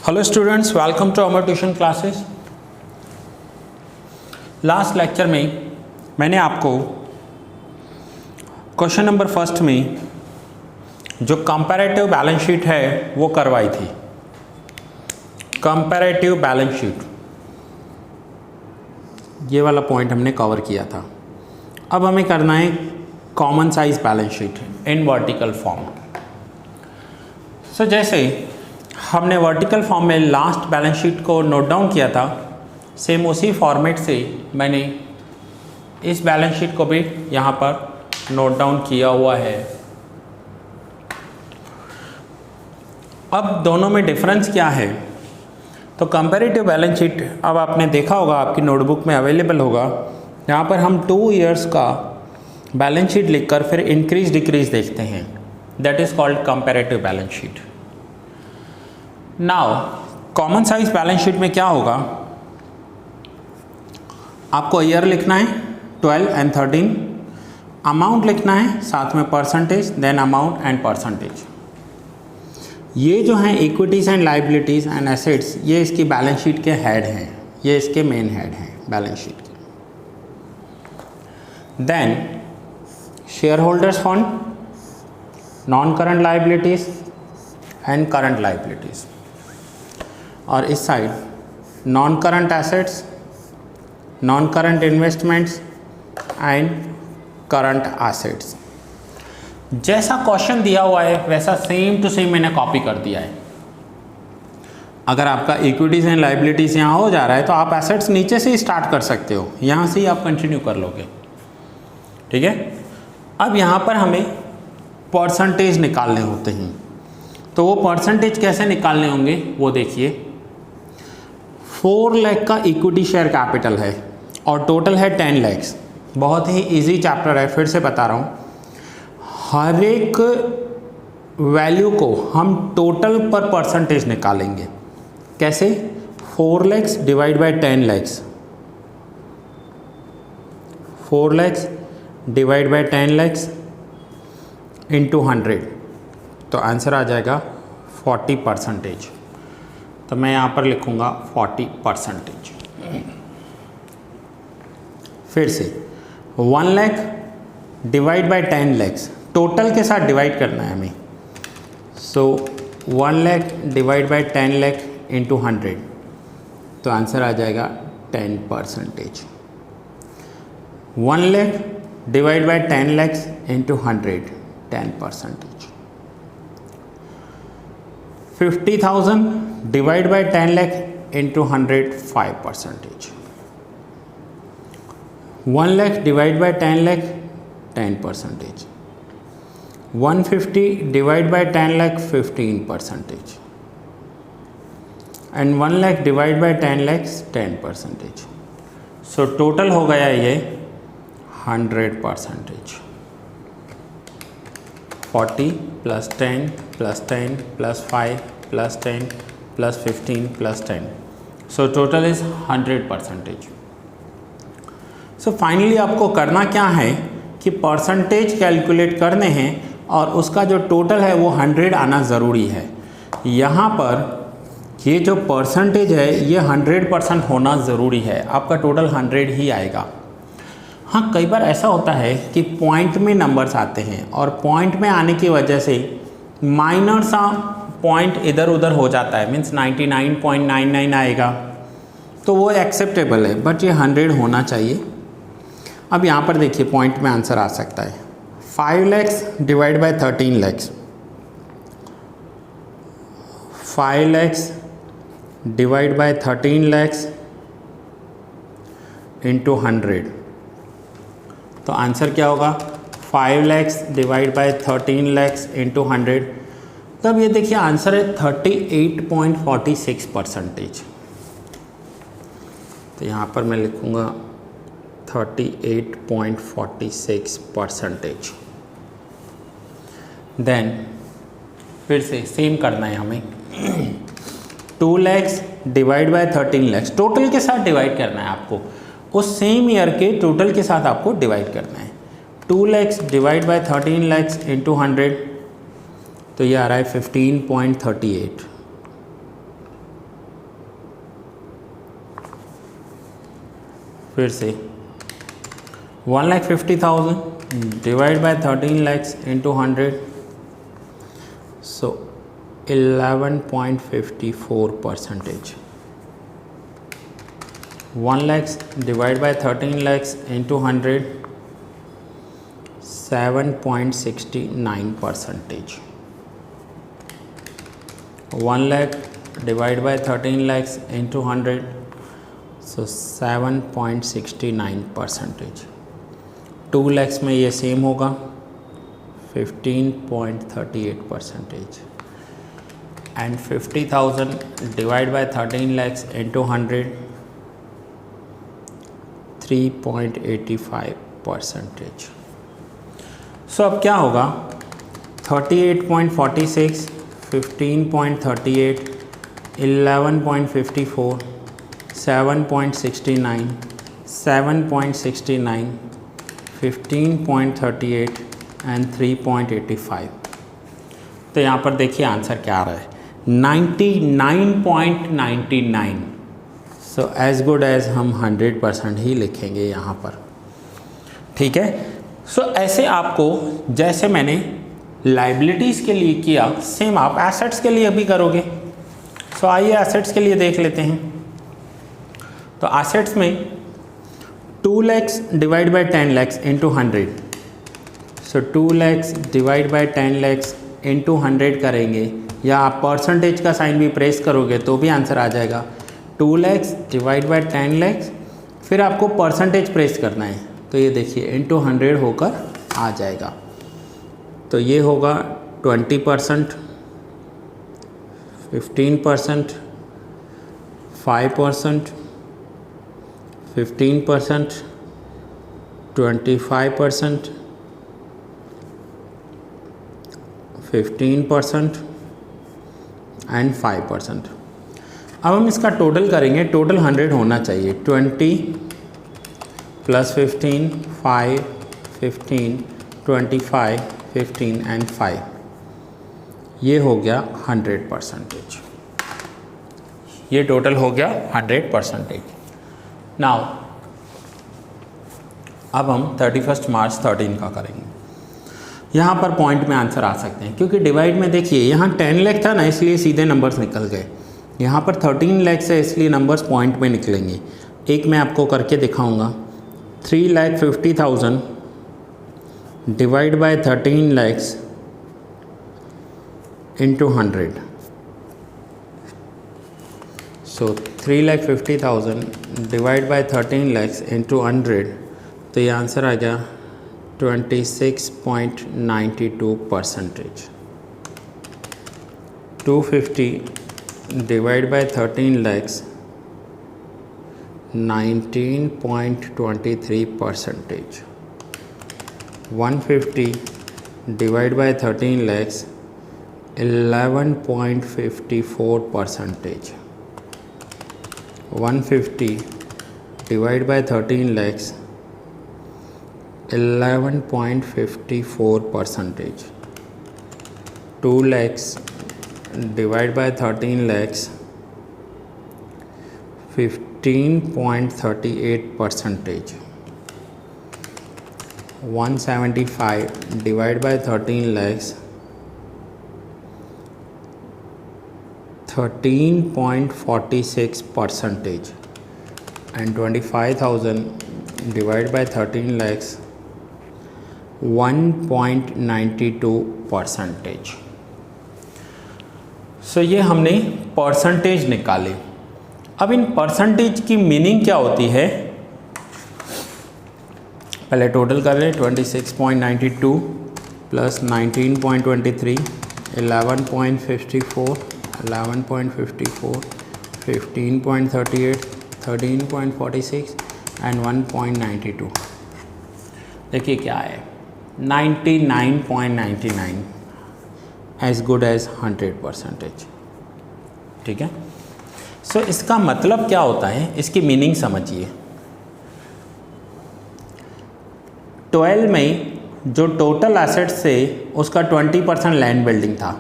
Hello students, welcome to our tuition classes. Last lecture में मैंने आपको क्वेश्चन नंबर फर्स्ट में जो कंपैरेटिव बैलेंस शीट है वो करवाई थी। कंपैरेटिव बैलेंस शीट, ये वाला पॉइंट हमने कवर किया था। अब हमें करना है common size balance sheet in vertical form. जैसे हमने वर्टिकल फॉर्म में लास्ट बैलेंस शीट को नोट डाउन किया था, सेम उसी फॉर्मेट से मैंने इस बैलेंस शीट को भी यहाँ पर नोट डाउन किया हुआ है। अब दोनों में डिफरेंस क्या है? तो कंपैरेटिव बैलेंस शीट अब आपने देखा होगा, आपकी नोटबुक में अवेलेबल होगा। यहाँ पर हम 2 इयर्स का बैलेंस शीट लिखकर फिर इंक्रीज डिक्रीज देखते हैं। That is called comparative balance sheet. Now common size balance sheet में क्या होगा, आपको ईयर लिखना है 12 एंड 13, अमाउंट लिखना है साथ में percentage, then amount and percentage. ये जो हैं equities and liabilities and assets, ये इसकी बैलेंस शीट के हेड हैं, ये इसके मेन हेड हैं बैलेंस शीट के। Then share holders fund, non current liabilities and current liabilities, और इस side non current assets, non current investments and current assets. जैसा क्वेश्चन दिया हुआ है वैसा सेम टू सेम मैंने कॉपी कर दिया है। अगर आपका इक्विटीज़ एंड लाइबिलिटीज़ यहाँ हो जा रहा है तो आप एसेट्स नीचे से ही स्टार्ट कर सकते हो, यहाँ से ही आप कंटिन्यू कर लोगे। ठीक है, अब यहाँ पर हमें परसेंटेज निकालने होते हैं। तो वो परसेंटेज कैसे निकालने होंगे वो देखिए। 4 लाख का इक्विटी शेयर कैपिटल है और टोटल है 10 लाख। बहुत ही इजी चैप्टर है, फिर से बता रहा हूँ। हर एक वैल्यू को हम टोटल पर परसेंटेज निकालेंगे। कैसे? 4 lakh divide by 10 lakh, 4 lakh divide by 10 lakh into 100, तो आंसर आ जाएगा 40%। तो मैं यहाँ पर लिखूँगा 40%। फिर से 1 lakh divide by 10 lakh, total के साथ डिवाइड करना है हमें। सो 1 lakh divide by 10 lakh into 100, तो आंसर आ जाएगा 10%। 1 lakh divide by 10 lakh into 100, 10%। 50,000 divide by 10 lakh into 100, 5%। 1 lakh divide by 10 lakh, 10%। 150 divide by 10 lakh, 15%। And 1 lakh divide by 10 lakh, 10%। So total हो गया ये 100%। 40 plus 10 plus 10 plus 5 plus 10 plus 15 plus 10, so total is 100%। So finally आपको करना क्या है कि परसेंटेज कैलकुलेट करने हैं और उसका जो टोटल है वो 100 आना ज़रूरी है। यहाँ पर ये जो परसेंटेज है ये 100% होना ज़रूरी है, आपका टोटल 100 ही आएगा। हाँ, कई बार ऐसा होता है कि पॉइंट में नंबर्स आते हैं और पॉइंट में आने की वजह से माइनर सा पॉइंट इधर उधर हो जाता है, मीन्स 99.99 आएगा, तो वो एक्सेप्टेबल है, बट ये 100 होना चाहिए। अब यहाँ पर देखिए पॉइंट में आंसर आ सकता है 5 lakh divide by 13 lakh, 5 lakh divide by 13 lakh into 100, तो आंसर क्या होगा? 5 lakh divide by 13 lakh into 100। तब ये देखिए आंसर है 38.46%। तो यहाँ पर मैं लिखूँगा 38.46%। देन फिर से सेम करना है हमें। 2 lakh divide by 13 lakh, total के साथ डिवाइड करना है आपको, उस सेम ईयर के टोटल के साथ आपको डिवाइड करना है। 2 lakh divide by 13 lakh into 100, तो ये आ रहा है 15.38। फिर से 1,50,000 divide by 13 lakhs into 100, so 11.54%. 1 lakhs divide by 13 lakhs into 100, 7.69%. 1 lakh divide by 13 lakhs into 100, so 7.69%. 2 lakhs में ये सेम होगा 15.38%. And 50,000 divide by 13 lakhs into 100, 3.85%. सो अब क्या होगा 38.46, 15.38, 11.54, 7.69, 7.69, 15.38 एंड 3.85. तो यहाँ पर देखिए आंसर क्या आ रहा है 99.99. सो एज गुड एज हम 100% ही लिखेंगे यहाँ पर. ठीक है. सो ऐसे आपको जैसे मैंने लाइबिलिटीज़ के लिए किया सेम आप एसेट्स के लिए भी करोगे. सो आइए एसेट्स के लिए देख लेते हैं. तो एसेट्स में 2 lakhs divide by 10 lakhs into 100. So 2 lakhs divide by 10 lakhs into 100 करेंगे या आप परसेंटेज का साइन भी प्रेस करोगे तो भी आंसर आ जाएगा. 2 lakhs डिवाइड बाय 10 lakhs, फिर आपको परसेंटेज प्रेस करना है. तो ये देखिए इंटू 100 होकर आ जाएगा. तो ये होगा 20%, 15%, 5%, 15%, 25%, 15% एंड 5%. अब हम इसका टोटल करेंगे. टोटल 100 होना चाहिए. 20 प्लस 15, 5, 15, 25, 15 एंड 5. ये हो गया 100%. ये टोटल हो गया 100%. नाउ अब हम 31 मार्च 13 का करेंगे. यहाँ पर पॉइंट में आंसर आ सकते हैं क्योंकि डिवाइड में देखिए यहाँ 10 लाख था ना इसलिए सीधे नंबर्स निकल गए. यहाँ पर 13 lakhs है इसलिए नंबर्स पॉइंट में निकलेंगे. एक मैं आपको करके दिखाऊंगा. 3,50,000 divide by 13 lakhs into 100. So 3,50,000 divide by 13 lakhs into 100. तो ये आंसर आ गया 26.92%. 250 divide by 13 lakhs 19.23%. 150 divide by 13 lakhs 11.54%. 150 divide by 13 lakhs 11.54%. 2 lakhs divide by 13 lakhs 15.38%. 175 divide by 13 lakhs 13.46%. And 25,000 divide by 13 lakhs 1.92%. सो ये हमने परसेंटेज निकाले. अब in percentage की meaning क्या होती है पहले टोटल कर लें. 26.92 प्लस 19.23, 11.54, 11.54, 15.38, 13.46 एंड 1.92. देखिए क्या है 99.99 एज गुड एज 100%. ठीक है. सो इसका मतलब क्या होता है इसकी मीनिंग समझिए. 12 में जो टोटल एसेट्स थे उसका 20% लैंड बिल्डिंग था,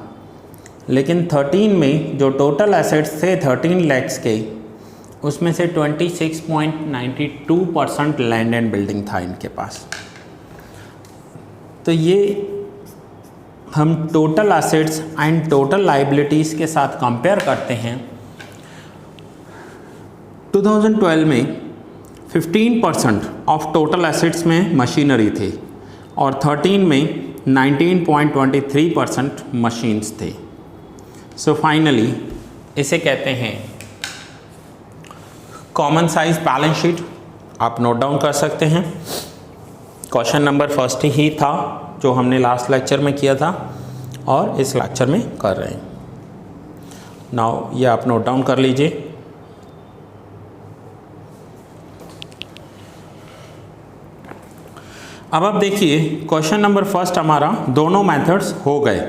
लेकिन 13 में जो टोटल एसेट्स थे 13 lakhs के उसमें से 26.92% लैंड एंड बिल्डिंग था इनके पास। तो ये हम total assets and total liabilities के साथ कंपेयर करते हैं। 2012 में 15% ऑफ टोटल एसेट्स में मशीनरी थे और 13 में 19.23% मशीन्स थे। सो फाइनली इसे कहते हैं कॉमन साइज बैलेंस शीट। आप नोट डाउन कर सकते हैं। क्वेश्चन नंबर फर्स्ट ही था जो हमने लास्ट लेक्चर में किया था और इस लेक्चर में कर रहे हैं। नाउ ये आप नोट डाउन कर लीजिए। अब आप देखिए क्वेश्चन नंबर फर्स्ट हमारा दोनों मेथड्स हो गए।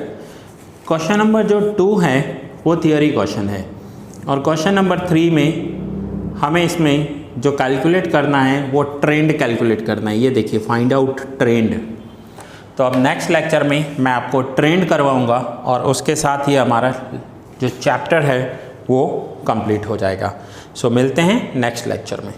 क्वेश्चन नंबर जो 2 है वो थियरी क्वेश्चन है और क्वेश्चन नंबर 3 में हमें इसमें जो कैलकुलेट करना है वो ट्रेंड कैलकुलेट करना है। ये देखिए फाइंड आउट ट्रेंड। तो अब नेक्स्ट लेक्चर में मैं आपको ट्रेंड करवाऊंगा और उसके साथ ही हमारा जो चैप्टर है वो कंप्लीट हो जाएगा। सो मिलते हैं नेक्स्ट लेक्चर में।